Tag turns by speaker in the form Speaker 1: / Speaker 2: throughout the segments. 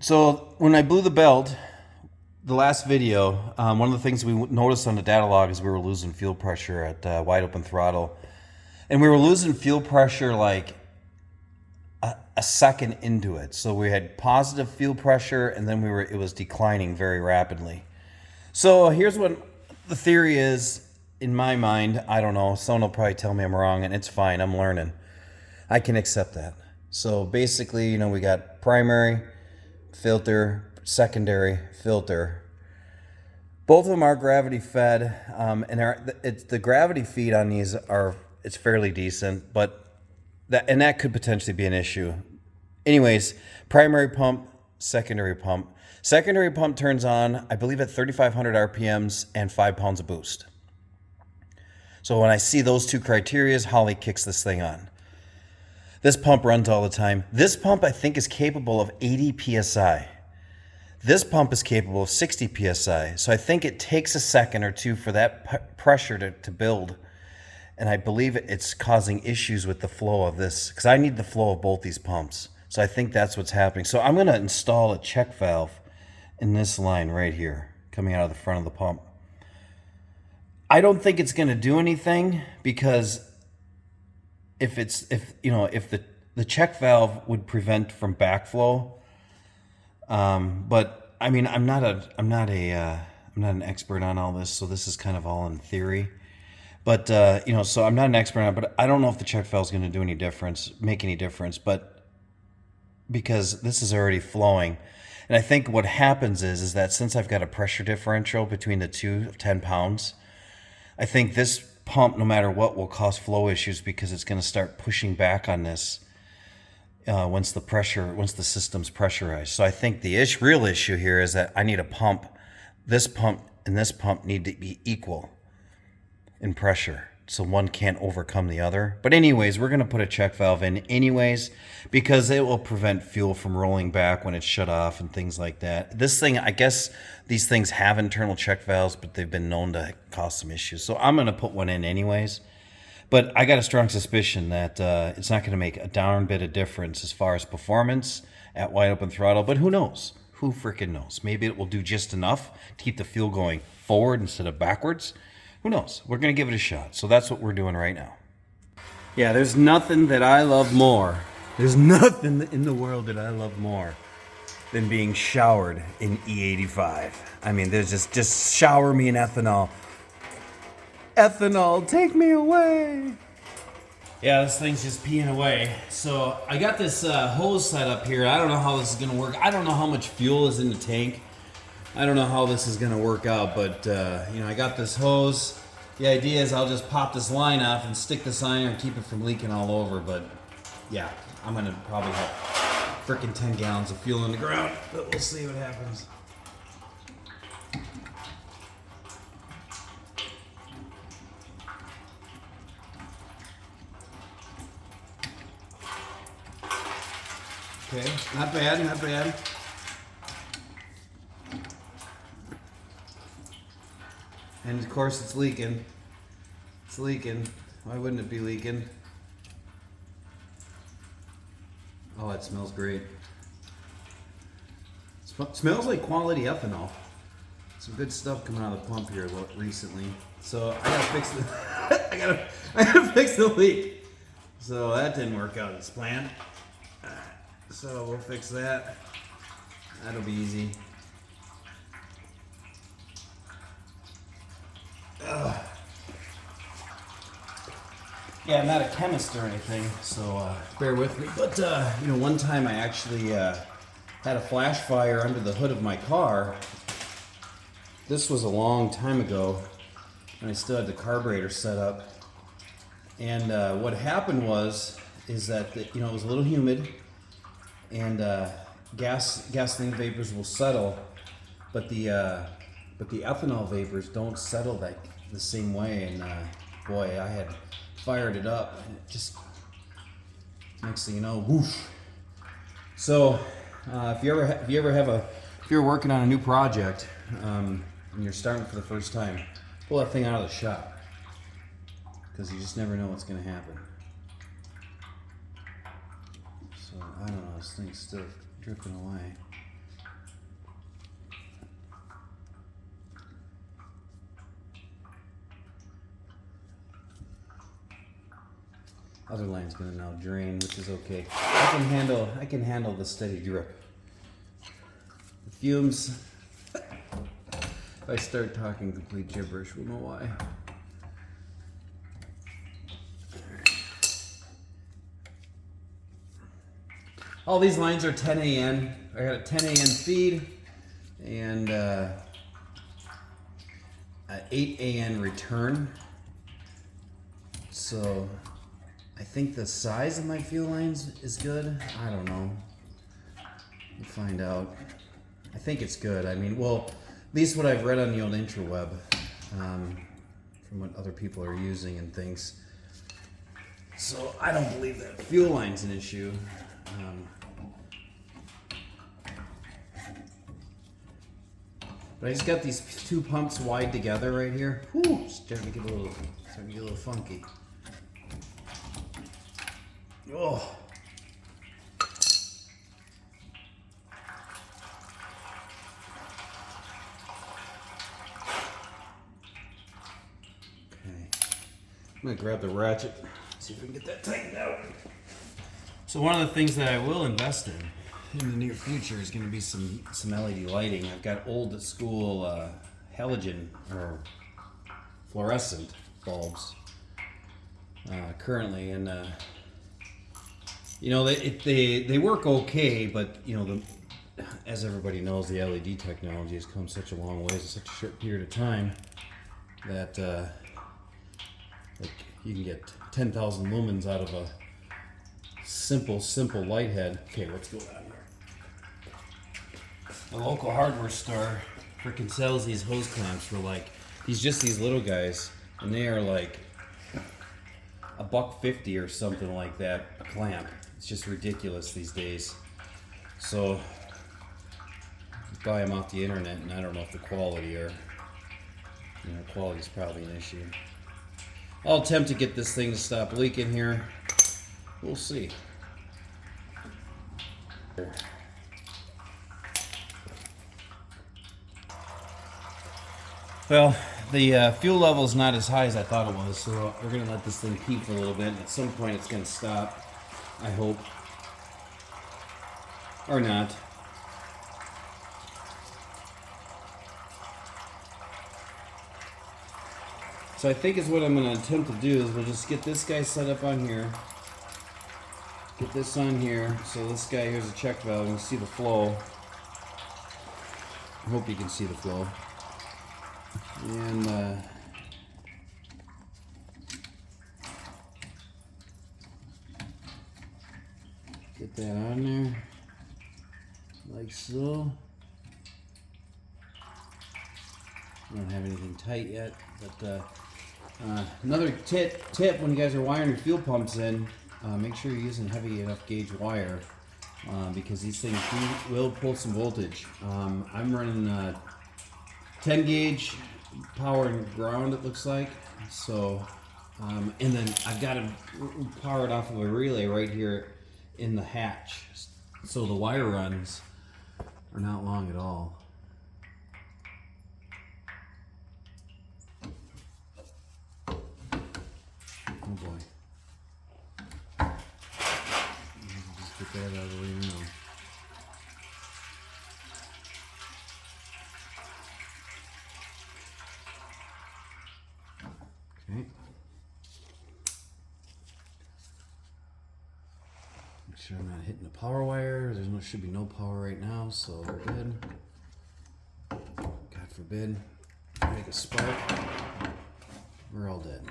Speaker 1: So when I blew the belt, the last video, one of the things we noticed on the data log is we were losing fuel pressure at wide open throttle. And we were losing fuel pressure like a second into it. So we had positive fuel pressure and then it was declining very rapidly. So here's what the theory is in my mind. I don't know. Someone will probably tell me I'm wrong, and it's fine. I'm learning. I can accept that. So basically, we got primary filter, secondary filter. Both of them are gravity fed, and the gravity feed on these it's fairly decent, but that could potentially be an issue. Anyways, primary pump, secondary pump. Secondary pump turns on, I believe, at 3,500 RPMs and 5 pounds of boost. So when I see those two criteria, Holly kicks this thing on. This pump runs all the time. This pump, I think, is capable of 80 PSI. This pump is capable of 60 PSI. So I think it takes a second or two for that pressure to build. And I believe it's causing issues with the flow of this, because I need the flow of both these pumps. So I think that's what's happening. So I'm going to install a check valve in this line right here, coming out of the front of the pump. I don't think it's going to do anything, because if the check valve would prevent from backflow. But I mean, I'm not an expert on all this, so this is kind of all in theory. But so I'm not an expert on it, but I don't know if the check valve is going to do any difference, make any difference. But because this is already flowing, and I think what happens is that since I've got a pressure differential between the two of 10 pounds, I think this pump, no matter what, will cause flow issues, because it's going to start pushing back on this once the system's pressurized. So I think the real issue here is that I need a pump. This pump and this pump need to be equal in pressure, so one can't overcome the other. But anyways, we're going to put a check valve in anyways, because it will prevent fuel from rolling back when it's shut off and things like that. This thing, I guess these things have internal check valves, but they've been known to cause some issues. So I'm going to put one in anyways. But I got a strong suspicion that it's not going to make a darn bit of difference as far as performance at wide open throttle. But who knows? Who freaking knows? Maybe it will do just enough to keep the fuel going forward instead of backwards. Who knows? We're going to give it a shot. So that's what we're doing right now. Yeah, there's nothing that I love more. There's nothing in the world that I love more than being showered in E85. I mean, there's just shower me in ethanol. Ethanol, take me away. Yeah, this thing's just peeing away. So I got this hose set up here. I don't know how this is going to work. I don't know how much fuel is in the tank. I don't know how this is going to work out, but I got this hose. The idea is I'll just pop this line off and stick this on here and keep it from leaking all over. But yeah, I'm going to probably have freaking 10 gallons of fuel in the ground, but we'll see what happens. Okay, not bad, not bad. And of course it's leaking. It's leaking. Why wouldn't it be leaking? Oh, it smells great. Smells like quality ethanol. Some good stuff coming out of the pump here recently. So I gotta fix the I gotta fix the leak. So that didn't work out as planned. So we'll fix that. That'll be easy. Yeah, I'm not a chemist or anything, so bear with me. But one time I actually had a flash fire under the hood of my car. This was a long time ago, and I still had the carburetor set up. And what happened is that it was a little humid, and gasoline vapors will settle, but the ethanol vapors don't settle the same way. And boy, I had fired it up, and it just, next thing you know, whoosh. So if you're working on a new project and you're starting for the first time, pull that thing out of the shop, because you just never know what's going to happen. So I don't know, this thing's still dripping away. other line's gonna now drain, which is okay. I can handle the steady drip. The fumes, if I start talking complete gibberish, we'll know why. All these lines are 10 AN. I got a 10 AN feed and an 8 AN return. So I think the size of my fuel lines is good. I don't know. We'll find out. I think it's good. I mean, well, at least what I've read on the old intraweb, from what other people are using and things. So I don't believe that fuel line's an issue. But I just got these two pumps wide together right here. Whew, starting to get a little funky. Oh. Okay. I'm gonna grab the ratchet, see if we can get that tightened out. So one of the things that I will invest in the near future is going to be some LED lighting. I've got old school halogen or fluorescent bulbs currently, and you know, they work okay, but you know, as everybody knows, the LED technology has come such a long way in such a short period of time that like you can get 10,000 lumens out of a simple light head. Okay, what's going on here? A local hardware store freaking sells these hose clamps for like these little guys, and they are like $1.50 or something like that a clamp. It's just ridiculous these days. So you buy them off the internet, and I don't know if the quality or quality is probably an issue. I'll attempt to get this thing to stop leaking here. We'll see. Well, the fuel level is not as high as I thought it was, so we're going to let this thing peak for a little bit, and at some point it's going to stop, I hope. Or not. So I think is what I'm going to attempt to do is we'll just get this guy set up on here. Get this on here. So this guy here's a check valve. You can see the flow. I hope you can see the flow. And get that on there like so. I don't have anything tight yet, but another tip when you guys are wiring your fuel pumps in, make sure you're using heavy enough gauge wire because these things will pull some voltage. I'm running 10 gauge power and ground, it looks like. So, and then I've got to power it off of a relay right here in the hatch. So the wire runs are not long at all. Oh boy. Just get that out of the way now. Okay. Make sure I'm not hitting the power wire. Should be no power right now, so we're good. God forbid, make a spark. We're all dead.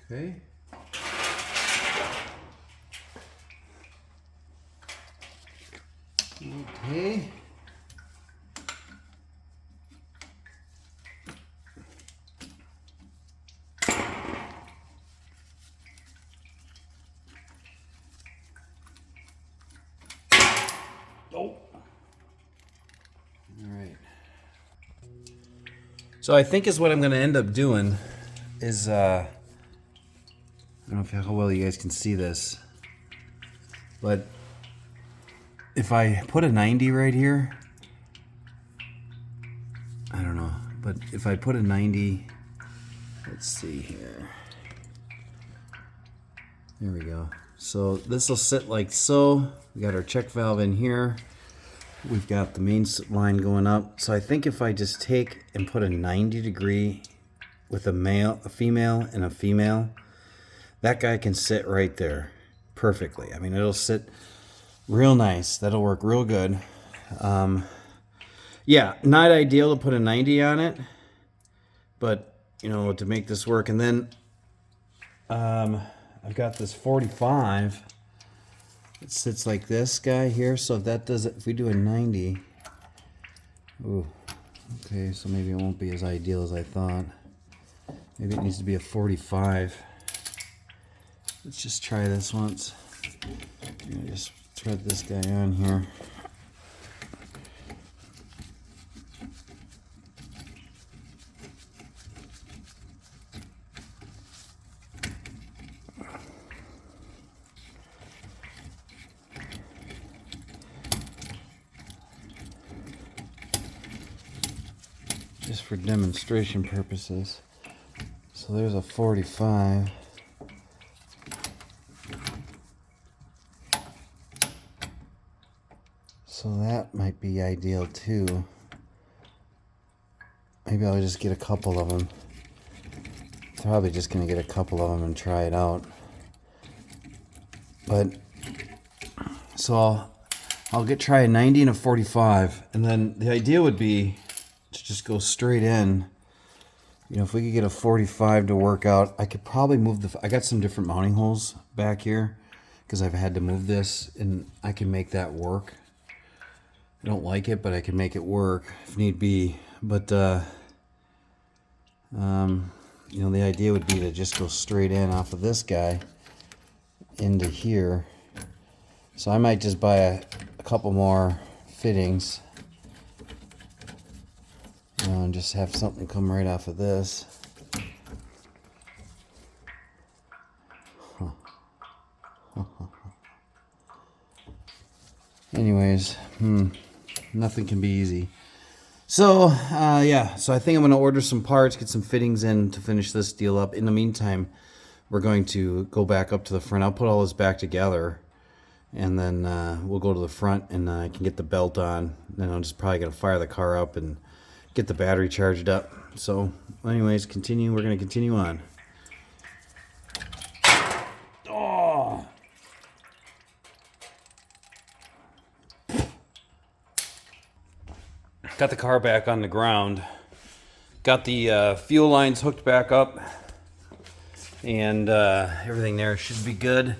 Speaker 1: Okay. Okay. Oh. So I think is what I'm going to end up doing is, I don't know how well you guys can see this, but if I put a 90 right here, I don't know, but if I put a 90, let's see here. There we go. So this will sit like so. We got our check valve in here. We've got the main line going up. So I think if I just take and put a 90 degree with a female and a female, that guy can sit right there perfectly. I mean, it'll sit real nice. That'll work real good. Yeah, not ideal to put a 90 on it, but you know, to make this work. And then I've got this 45. It sits like this guy here. So if that does it, if we do a 90, ooh, okay, so maybe it won't be as ideal as I thought. Maybe it needs to be a 45. Let's just try this once. I'm gonna just thread this guy on here. Just for demonstration purposes. So there's a 45. So that might be ideal too. Maybe I'll just get a couple of them. Probably just gonna get a couple of them and try it out. But so I'll try a 90 and a 45, and then the idea would be to just go straight in. You know, if we could get a 45 to work out, I could probably move I got some different mounting holes back here because I've had to move this, and I can make that work. I don't like it, but I can make it work if need be. But you know, the idea would be to just go straight in off of this guy into here. So I might just buy a couple more fittings, you know, and just have something come right off of this. Anyways, nothing can be easy. So, yeah, so I think I'm going to order some parts, get some fittings in to finish this deal up. In the meantime, we're going to go back up to the front. I'll put all this back together, and then we'll go to the front, and I can get the belt on. Then I'm just probably going to fire the car up and get the battery charged up. So, anyways, we're going to continue on. Oh! Got the car back on the ground. Got the fuel lines hooked back up. And everything there should be good.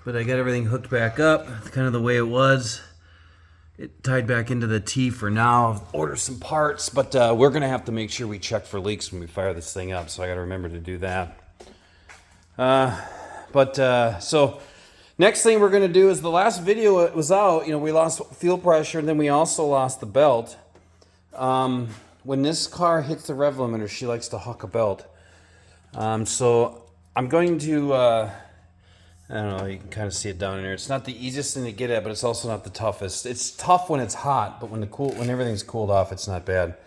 Speaker 1: But I got everything hooked back up. It's kind of the way it was. It tied back into the T for now. Order some parts. But we're going to have to make sure we check for leaks when we fire this thing up. So I got to remember to do that. So next thing we're going to do is the last video it was out. You know, we lost fuel pressure. And then we also lost the belt. When this car hits the rev limiter, she likes to huck a belt. So I'm going to, I don't know, you can kind of see it down in there. It's not the easiest thing to get at, but it's also not the toughest. It's tough when it's hot, but when everything's cooled off, it's not bad.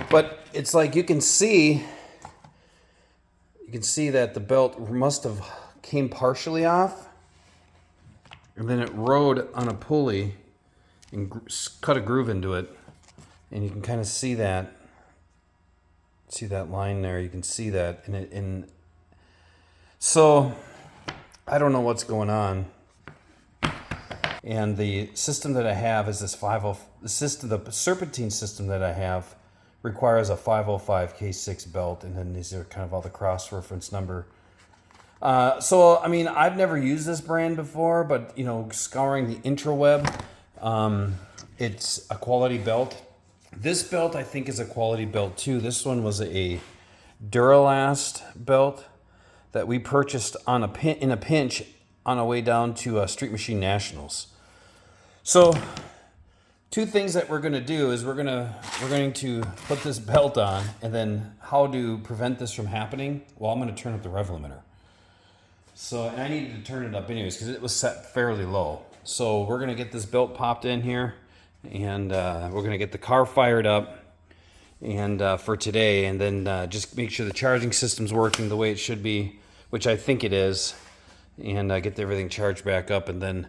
Speaker 1: But it's like you can see that the belt must have came partially off, and then it rode on a pulley and cut a groove into it. And you can kind of see that line there. You can see that, so I don't know what's going on. And the system that I have is this the serpentine system that I have requires a 505 K6 belt, and then these are kind of all the cross reference number. So I mean, I've never used this brand before, but you know, scouring the intraweb, it's a quality belt. This belt, I think, is a quality belt, too. This one was a Duralast belt that we purchased in a pinch on our way down to Street Machine Nationals. So two things that we're going to do is we're going to put this belt on, and then how to prevent this from happening. Well, I'm going to turn up the rev limiter. So, and I needed to turn it up anyways because it was set fairly low. So we're going to get this belt popped in here, and we're going to get the car fired up and for today, and then just make sure the charging system's working the way it should be, which I think it is, and get everything charged back up, and then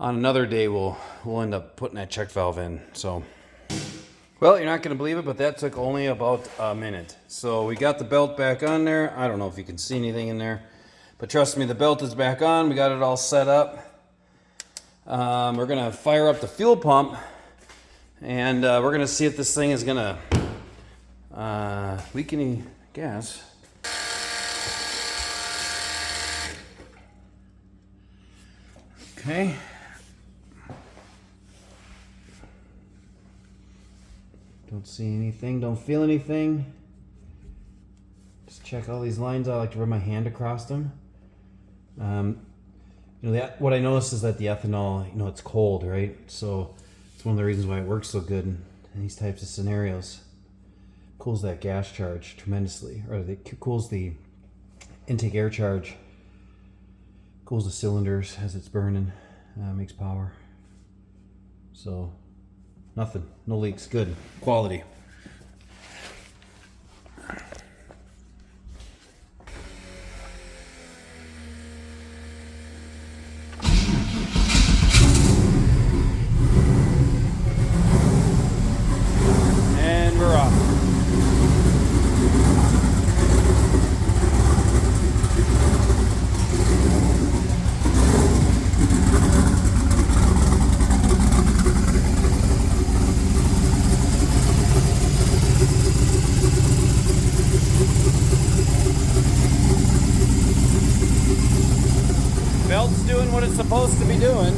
Speaker 1: on another day we'll end up putting that check valve in. So, well, you're not going to believe it, but that took only about a minute. So we got the belt back on there. I don't know if you can see anything in there, but trust me, the belt is back on. We got it all set up. We're going to fire up the fuel pump, and we're going to see if this thing is going to leak any gas. Okay. Don't see anything, don't feel anything. Just check all these lines. I like to run my hand across them. You know, what I noticed is that the ethanol, you know, it's cold, right? So it's one of the reasons why it works so good in these types of scenarios. Cools that gas charge tremendously, or it cools the intake air charge, cools the cylinders as it's burning, makes power. So nothing, no leaks, good quality. And we're off. Belt's doing what it's supposed to be doing.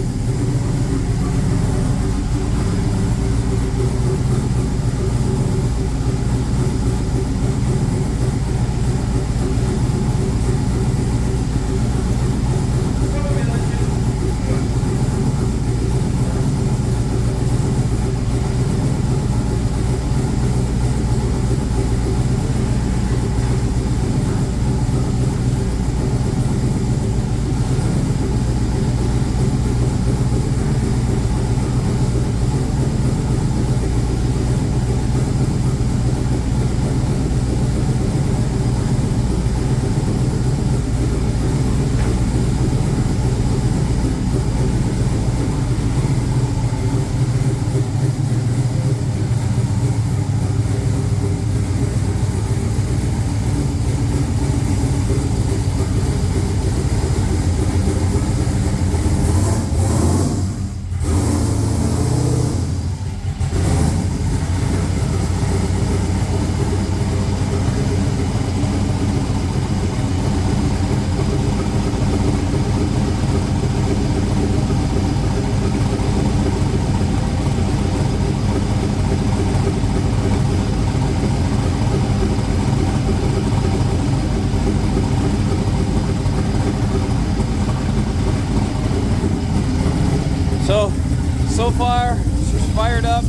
Speaker 1: So far, she's fired up.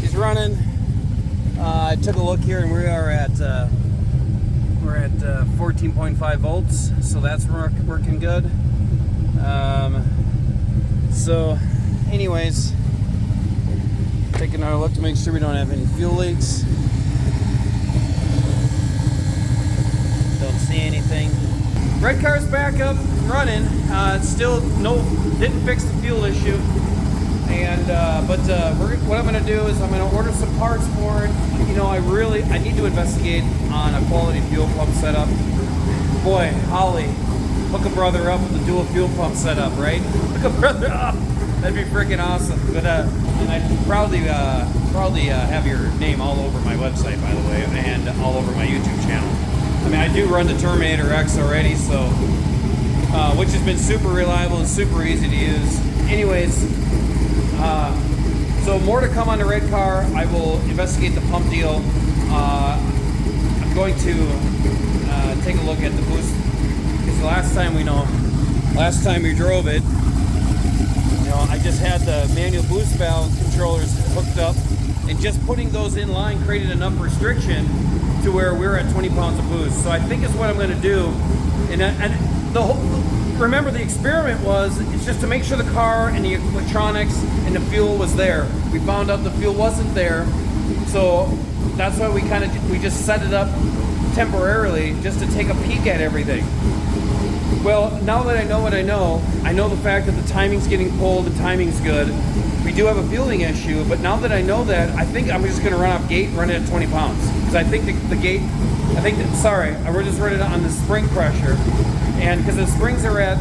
Speaker 1: She's running. I took a look here, and we are at 14.5 volts. So that's working good. So, anyways, take another look to make sure we don't have any fuel leaks. Don't see anything. Red car's back up and running. Still didn't fix the fuel issue. And what I'm going to do is I'm going to order some parts for it. You know, I need to investigate on a quality fuel pump setup. Boy, Holly, hook a brother up with a dual fuel pump setup, right? Hook a brother up. That'd be freaking awesome. But and I'd probably have your name all over my website, by the way, and all over my YouTube channel. I mean, I do run the Terminator X already, so which has been super reliable and super easy to use. Anyways. So more to come on the red car. I will investigate the pump deal. I'm going to take a look at the boost, because last time we drove it, you know, I just just had the manual boost valve controllers hooked up, and just putting those in line created enough restriction to where we're at 20 pounds of boost. So I think it's what I'm going to do. And the whole, remember the experiment was, it's just to make sure the car and the electronics and the fuel was there. We found out the fuel wasn't there, so that's why we just set it up temporarily just to take a peek at everything. Well, now that I know what I know the fact that the timing's getting pulled, the timing's good. We do have a fueling issue, but now that I know that, I think I'm just going to run off gate and run it at 20 pounds. Because I think the gate, we're just running it on the spring pressure. And because the springs are at,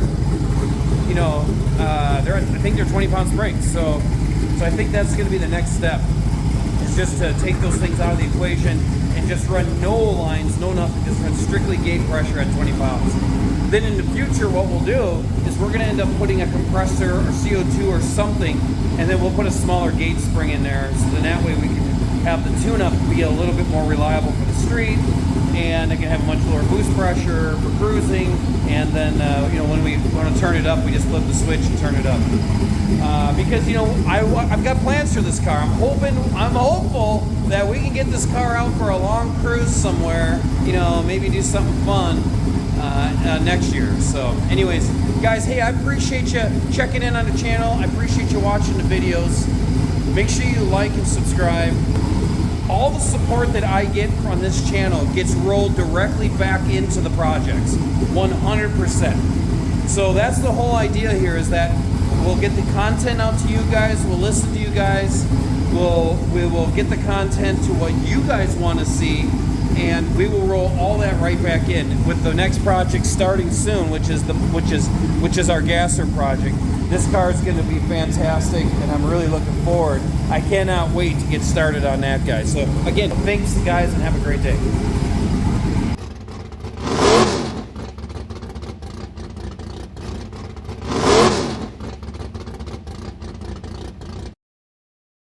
Speaker 1: you know, I think they're 20 pound springs. So I think that's going to be the next step. Is just to take those things out of the equation and just run no lines, no nothing, just run strictly gate pressure at 20 pounds. Then in the future, what we'll do is we're going to end up putting a compressor or CO2 or something, and then we'll put a smaller gate spring in there, so then that way we can have the tune-up be a little bit more reliable for the street, and it can have a much lower boost pressure for cruising, and then you know, when we want to turn it up, we just flip the switch and turn it up. Because, you know, I've got plans for this car. I'm hopeful that we can get this car out for a long cruise somewhere, you know, maybe do something fun next year. So anyways, guys, hey, I appreciate you checking in on the channel. I appreciate you watching the videos. Make sure you like and subscribe. All the support that I get from this channel gets rolled directly back into the projects, 100%. So that's the whole idea here, is that we'll get the content out to you guys, we'll listen to you guys, we will get the content to what you guys want to see, and we will roll all that right back in with the next project starting soon, which is our gasser project. This car is going to be fantastic, and I'm really looking forward. I cannot wait to get started on that, guys. So again, thanks guys, and have a great day.